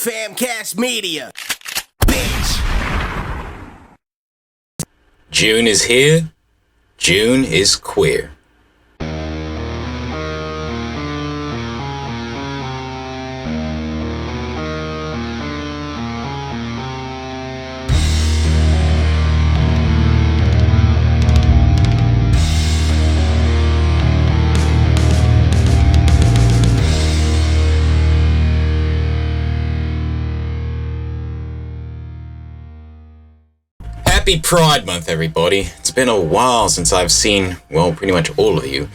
Famcast Media, bitch. June is here. June is queer. Happy Pride Month, everybody. It's been a while since I've seen, well, pretty much all of you.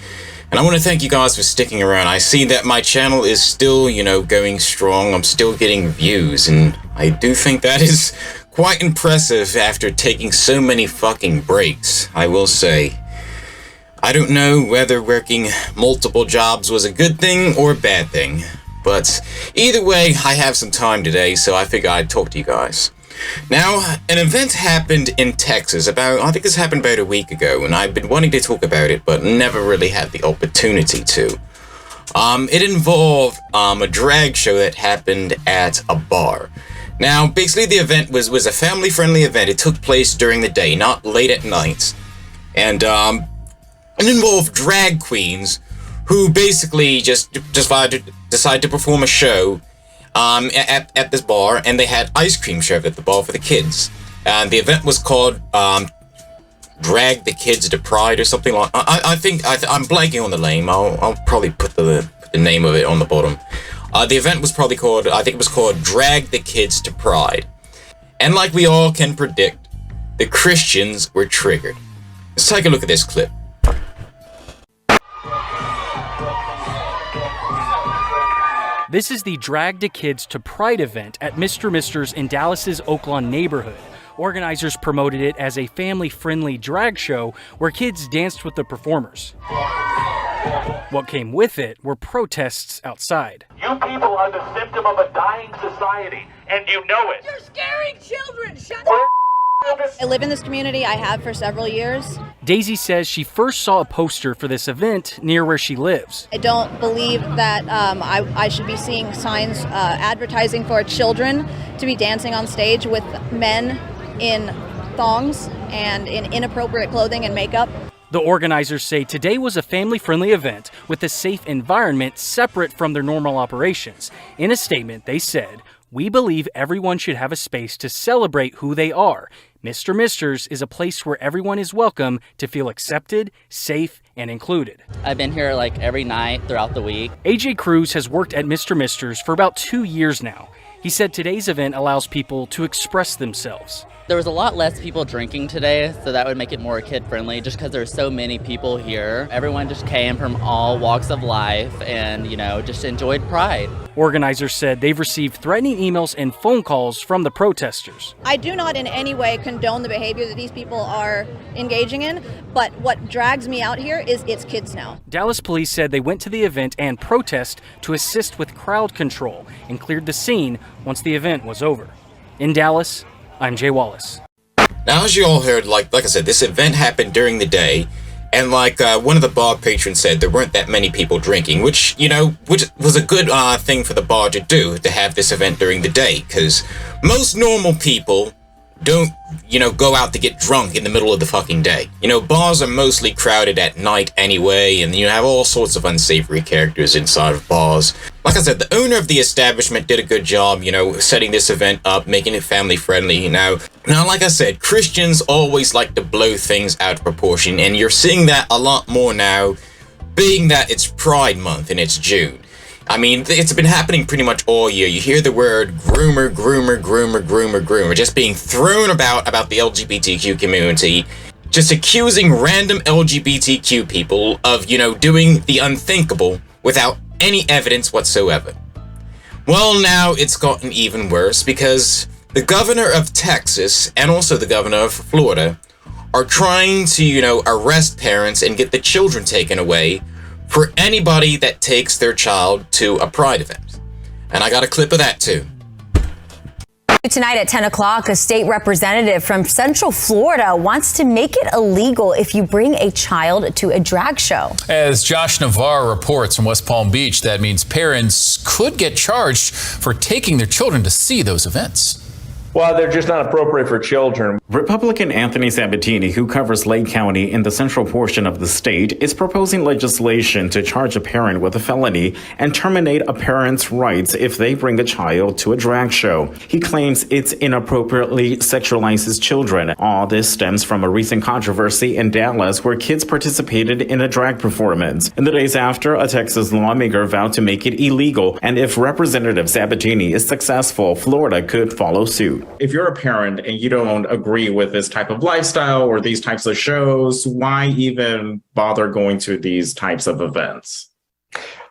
And I want to thank you guys for sticking around. I see that my channel is still, going strong. I'm still getting views, and I do think that is quite impressive after taking so many fucking breaks, I will say. I don't know whether working multiple jobs was a good thing or a bad thing, but either way, I have some time today, so I figured I'd talk to you guys. Now, an event happened in Texas I think this happened about a week ago, and I've been wanting to talk about it, but never really had the opportunity to. It involved a drag show that happened at a bar. Now, basically the event was a family-friendly event. It took place during the day, not late at night. And it involved drag queens who basically just decided to perform a show at this bar, and they had ice cream served at the bar for the kids. And the event was called Drag the Kids to Pride or something like. I'm blanking on the name. I'll probably put the name of it on the bottom. The event was probably called, I think it was called Drag the Kids to Pride. And like we all can predict, the Christians were triggered. Let's take a look at this clip. This is the Drag the Kids to Pride event at Mr. Mister's in Dallas's Oaklawn neighborhood. Organizers promoted it as a family-friendly drag show where kids danced with the performers. What came with it were protests outside. You people are the symptom of a dying society, and you know it. You're scaring children! Shut up! I live in this community. I have for several years. Daisy says she first saw a poster for this event near where she lives. I don't believe that I should be seeing signs advertising for children to be dancing on stage with men in thongs and in inappropriate clothing and makeup. The organizers say today was a family-friendly event with a safe environment separate from their normal operations. In a statement, they said, "We believe everyone should have a space to celebrate who they are. Mr. Mister's is a place where everyone is welcome to feel accepted, safe, and included." I've been here every night throughout the week. AJ Cruz has worked at Mr. Mister's for about 2 years now. He said today's event allows people to express themselves. There was a lot less people drinking today, so that would make it more kid-friendly just because there's so many people here. Everyone just came from all walks of life and, just enjoyed Pride. Organizers said they've received threatening emails and phone calls from the protesters. I do not in any way condone the behavior that these people are engaging in, but what drags me out here is it's kids now. Dallas police said they went to the event and protest to assist with crowd control and cleared the scene once the event was over. In Dallas, I'm Jay Wallace. Now, as you all heard, like I said, this event happened during the day, and one of the bar patrons said there weren't that many people drinking, which was a good thing for the bar to do, to have this event during the day, because most normal people don't, go out to get drunk in the middle of the fucking day. Bars are mostly crowded at night anyway, and you have all sorts of unsavory characters inside of bars. Like I said, the owner of the establishment did a good job, setting this event up, making it family friendly. Now, like I said, Christians always like to blow things out of proportion, and you're seeing that a lot more now, being that it's Pride Month and it's June. I mean, it's been happening pretty much all year. You hear the word groomer, just being thrown about the LGBTQ community, just accusing random LGBTQ people of, doing the unthinkable without any evidence whatsoever. Well, now it's gotten even worse because the governor of Texas and also the governor of Florida are trying to, arrest parents and get the children taken away for anybody that takes their child to a Pride event. And I got a clip of that too. Tonight at 10 o'clock, a state representative from Central Florida wants to make it illegal if you bring a child to a drag show. As Josh Navarre reports from West Palm Beach, that means parents could get charged for taking their children to see those events. Well, they're just not appropriate for children. Republican Anthony Sabatini, who covers Lake County in the central portion of the state, is proposing legislation to charge a parent with a felony and terminate a parent's rights if they bring a child to a drag show. He claims it inappropriately sexualizes children. All this stems from a recent controversy in Dallas where kids participated in a drag performance. In the days after, a Texas lawmaker vowed to make it illegal, and if Representative Sabatini is successful, Florida could follow suit. If you're a parent and you don't agree with this type of lifestyle or these types of shows, why even bother going to these types of events?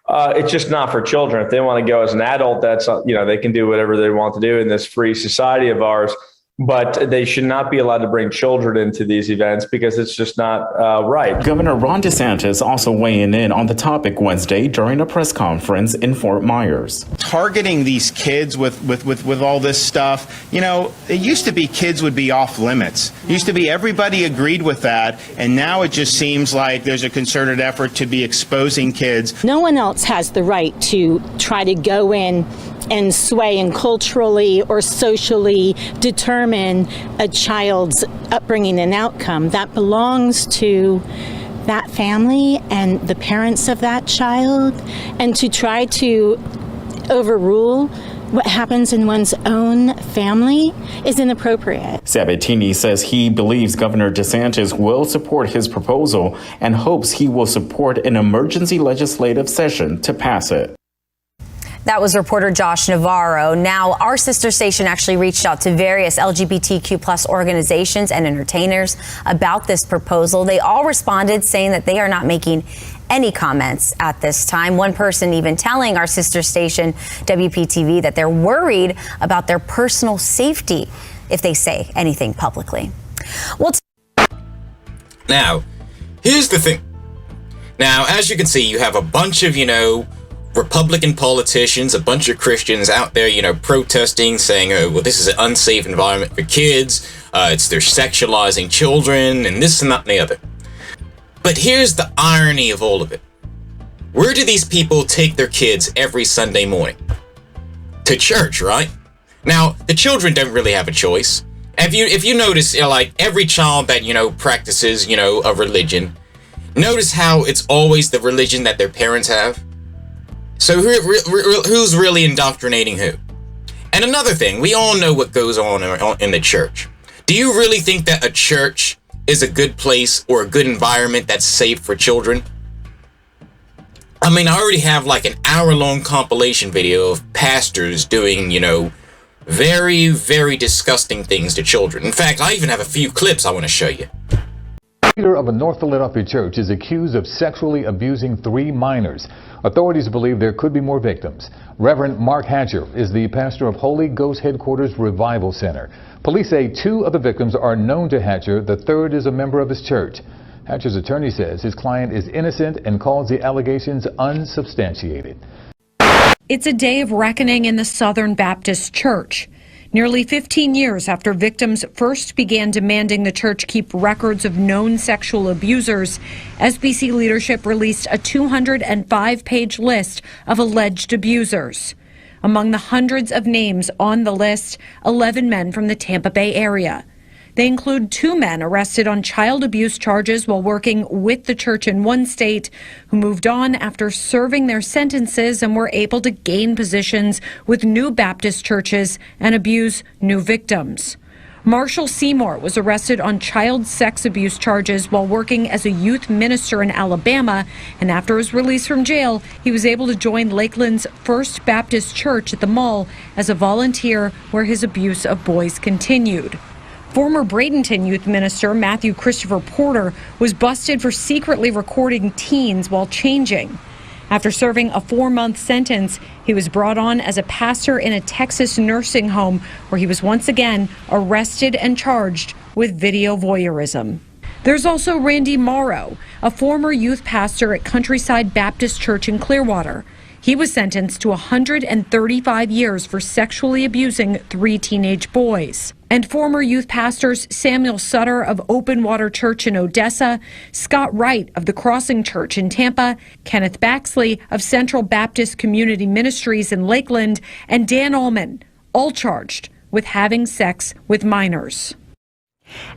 It's just not for children. If they want to go as an adult, that's, they can do whatever they want to do in this free society of ours. But they should not be allowed to bring children into these events because it's just not right. Governor Ron DeSantis also weighing in on the topic Wednesday during a press conference in Fort Myers. Targeting these kids with all this stuff, it used to be kids would be off limits. It used to be everybody agreed with that, and now it just seems like there's a concerted effort to be exposing kids. No one else has the right to try to go in and sway and culturally or socially determine a child's upbringing and outcome. That belongs to that family and the parents of that child, and to try to overrule what happens in one's own family is inappropriate. Sabatini says he believes Governor DeSantis will support his proposal and hopes he will support an emergency legislative session to pass it. That was reporter Josh Navarro. Now, our sister station actually reached out to various LGBTQ plus organizations and entertainers about this proposal. They all responded saying that they are not making any comments at this time. One person even telling our sister station, WPTV, that they're worried about their personal safety if they say anything publicly. Well, now, here's the thing. Now, as you can see, you have a bunch of, Republican politicians, a bunch of Christians out there, protesting, saying, oh, well, this is an unsafe environment for kids. They're sexualizing children and this and that and the other. But here's the irony of all of it. Where do these people take their kids every Sunday morning? To church, right? Now, the children don't really have a choice. If you notice, every child that, practices, a religion, notice how it's always the religion that their parents have. So who's really indoctrinating who? And another thing, we all know what goes on in the church. Do you really think that a church is a good place or a good environment that's safe for children? I mean, I already have like an hour-long compilation video of pastors doing, very, very disgusting things to children. In fact, I even have a few clips I want to show you. The leader of a North Philadelphia church is accused of sexually abusing 3 minors. Authorities believe there could be more victims. Reverend Mark Hatcher is the pastor of Holy Ghost Headquarters Revival Center. Police say 2 of the victims are known to Hatcher. The 3rd is a member of his church. Hatcher's attorney says his client is innocent and calls the allegations unsubstantiated. It's a day of reckoning in the Southern Baptist Church. Nearly 15 years after victims first began demanding the church keep records of known sexual abusers, SBC leadership released a 205-page list of alleged abusers. Among the hundreds of names on the list, 11 men from the Tampa Bay area. They include 2 men arrested on child abuse charges while working with the church in one state, who moved on after serving their sentences and were able to gain positions with new Baptist churches and abuse new victims. Marshall Seymour was arrested on child sex abuse charges while working as a youth minister in Alabama, and after his release from jail, he was able to join Lakeland's First Baptist Church at the Mall as a volunteer, where his abuse of boys continued. Former Bradenton youth minister Matthew Christopher Porter was busted for secretly recording teens while changing. After serving a 4-month sentence, he was brought on as a pastor in a Texas nursing home, where he was once again arrested and charged with video voyeurism. There's also Randy Morrow, a former youth pastor at Countryside Baptist Church in Clearwater. He was sentenced to 135 years for sexually abusing 3 teenage boys. And former youth pastors Samuel Sutter of Open Water Church in Odessa, Scott Wright of the Crossing Church in Tampa, Kenneth Baxley of Central Baptist Community Ministries in Lakeland, and Dan Allman, all charged with having sex with minors.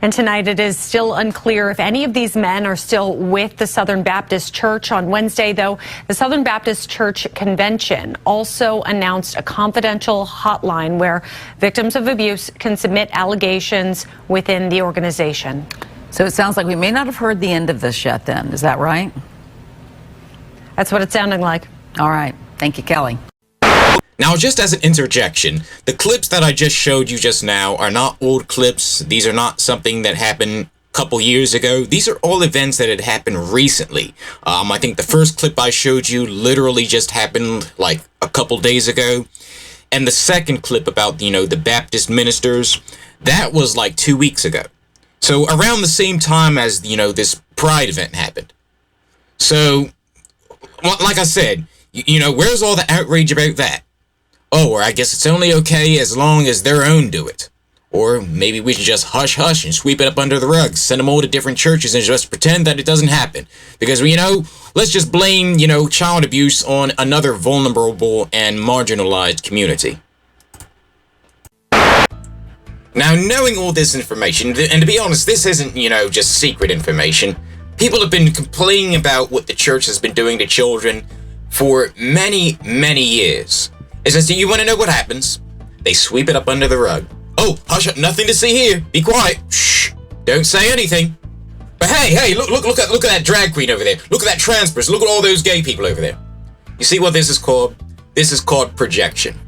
And tonight it is still unclear if any of these men are still with the Southern Baptist Church. On Wednesday, though, the Southern Baptist Church Convention also announced a confidential hotline where victims of abuse can submit allegations within the organization. So it sounds like we may not have heard the end of this yet then. Is that right? That's what it's sounding like. All right. Thank you, Kelly. Now, just as an interjection, the clips that I just showed you just now are not old clips. These are not something that happened a couple years ago. These are all events that had happened recently. I think the first clip I showed you literally just happened like a couple days ago. And the second clip about, the Baptist ministers, that was like 2 weeks ago. So around the same time as, this Pride event happened. So, like I said, where's all the outrage about that? Oh, or I guess it's only okay as long as their own do it. Or maybe we should just hush hush and sweep it up under the rug, send them all to different churches and just pretend that it doesn't happen. Because, let's just blame, child abuse on another vulnerable and marginalized community. Now, knowing all this information, and to be honest, this isn't, just secret information. People have been complaining about what the church has been doing to children for many, many years. So you want to know what happens? They sweep it up under the rug. Oh, hush up, nothing to see here. Be quiet. Shh. Don't say anything. But hey, look at that drag queen over there. Look at that trans person. Look at all those gay people over there. You see what this is called? This is called projection.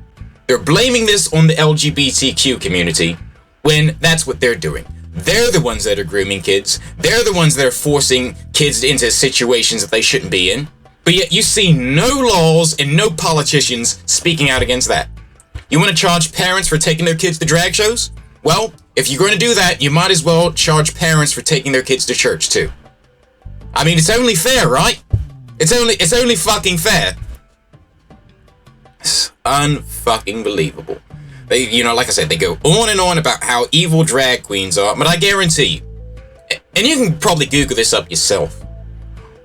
They're blaming this on the LGBTQ community when that's what they're doing. They're the ones that are grooming kids. They're the ones that are forcing kids into situations that they shouldn't be in. But yet you see no laws and no politicians speaking out against that. You want to charge parents for taking their kids to drag shows? Well, if you're going to do that, you might as well charge parents for taking their kids to church too. I mean, it's only fair, right? It's only fucking fair. It's unfucking believable. They, like I said, they go on and on about how evil drag queens are, but I guarantee you, and you can probably Google this up yourself,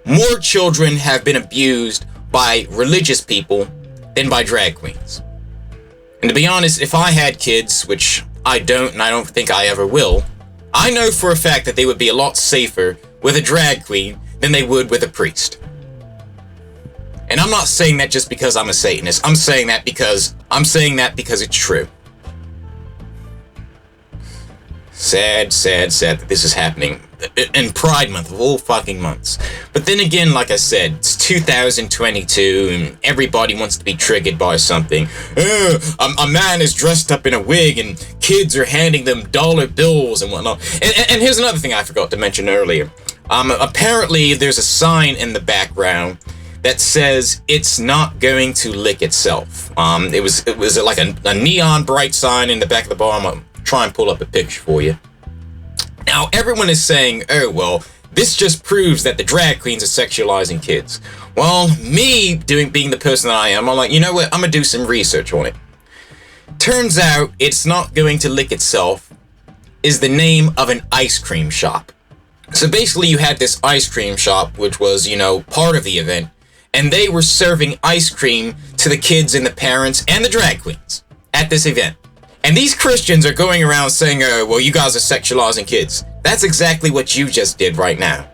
more children have been abused by religious people than by drag queens. And to be honest, if I had kids, which I don't and I don't think I ever will, I know for a fact that they would be a lot safer with a drag queen than they would with a priest. And I'm not saying that just because I'm a Satanist. I'm saying that because it's true. Sad that this is happening in Pride Month of all fucking months. But then again, like I said, it's 2022 and everybody wants to be triggered by something. A man is dressed up in a wig and kids are handing them dollar bills and whatnot. And here's another thing I forgot to mention earlier. Apparently there's a sign in the background that says it's not going to lick itself. It was like a neon bright sign in the back of the bar. I'm gonna try and pull up a picture for you. Now, everyone is saying, oh, well, this just proves that the drag queens are sexualizing kids. Well, me being the person that I am, I'm like, you know what? I'm gonna do some research on it. Turns out it's not going to lick itself is the name of an ice cream shop. So basically you had this ice cream shop, which was, part of the event, and they were serving ice cream to the kids and the parents and the drag queens at this event. And these Christians are going around saying, oh, well, you guys are sexualizing kids. That's exactly what you just did right now.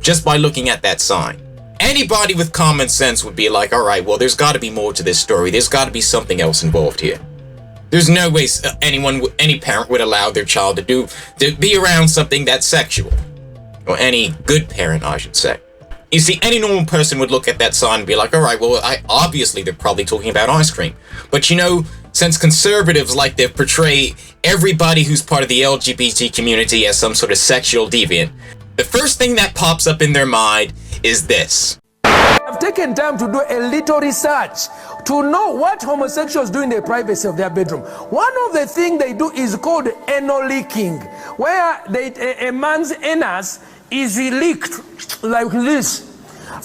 Just by looking at that sign. Anybody with common sense would be like, all right, well, there's got to be more to this story. There's got to be something else involved here. There's no way any parent would allow their child to be around something that's sexual. Or any good parent, I should say. You see, any normal person would look at that sign and be like, all right, well, obviously they're probably talking about ice cream. But since conservatives like to portray everybody who's part of the LGBT community as some sort of sexual deviant, the first thing that pops up in their mind is this. I've taken time to do a little research to know what homosexuals do in the privacy of their bedroom. One of the things they do is called anal leaking, where a man's anus is leaked like this.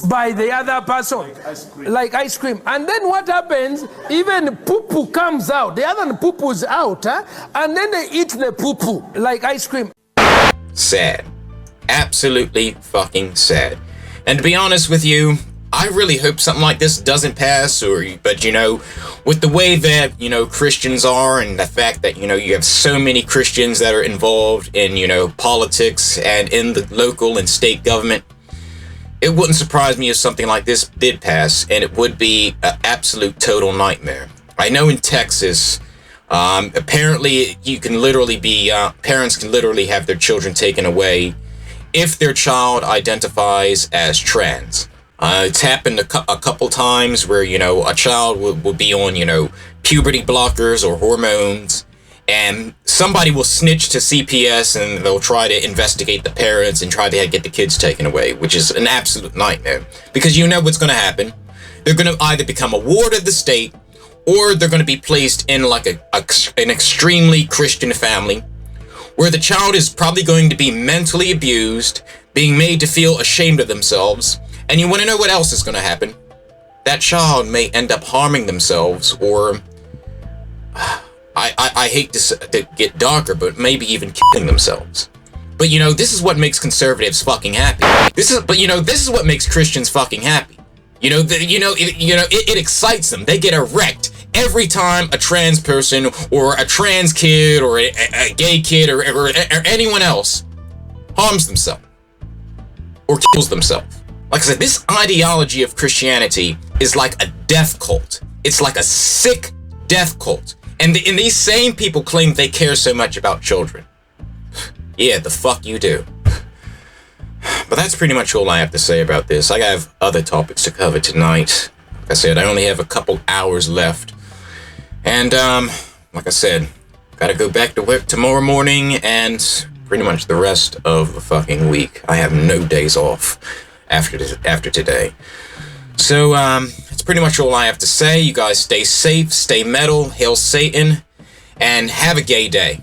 by the other person, like ice cream. And then what happens? Even poo-poo comes out. The other poo-poo's out, and then they eat the poo-poo like ice cream. Sad. Absolutely fucking sad. And to be honest with you, I really hope something like this doesn't pass, but you know, with the way that, you know, Christians are, and the fact that, you know, you have so many Christians that are involved in, you know, politics and in the local and state government, it wouldn't surprise me if something like this did pass, and it would be an absolute total nightmare. I know in Texas, apparently you can literally be, parents can literally have their children taken away if their child identifies as trans. It's happened a couple times where, you know, a child will be on, you know, puberty blockers or hormones, and somebody will snitch to CPS and they'll try to investigate the parents and try to get the kids taken away, which is an absolute nightmare. Because you know what's going to happen. They're going to either become a ward of the state, or they're going to be placed in like an extremely Christian family, where the child is probably going to be mentally abused, being made to feel ashamed of themselves. And you want to know what else is going to happen? That child may end up harming themselves, or I hate to get darker, but maybe even killing themselves. But you know, this is what makes conservatives fucking happy. This is what makes Christians fucking happy. It excites them. They get erect every time a trans person or a trans kid or a gay kid or anyone else harms themselves or kills themselves. Like I said, this ideology of Christianity is like a death cult. It's like a sick death cult. And these same people claim they care so much about children. Yeah, the fuck you do. But that's pretty much all I have to say about this. I have other topics to cover tonight. Like I said, I only have a couple hours left. And, like I said, gotta go back to work tomorrow morning and pretty much the rest of the fucking week. I have no days off after today. So, that's pretty much all I have to say. You guys stay safe, stay metal, hail Satan, and have a gay day.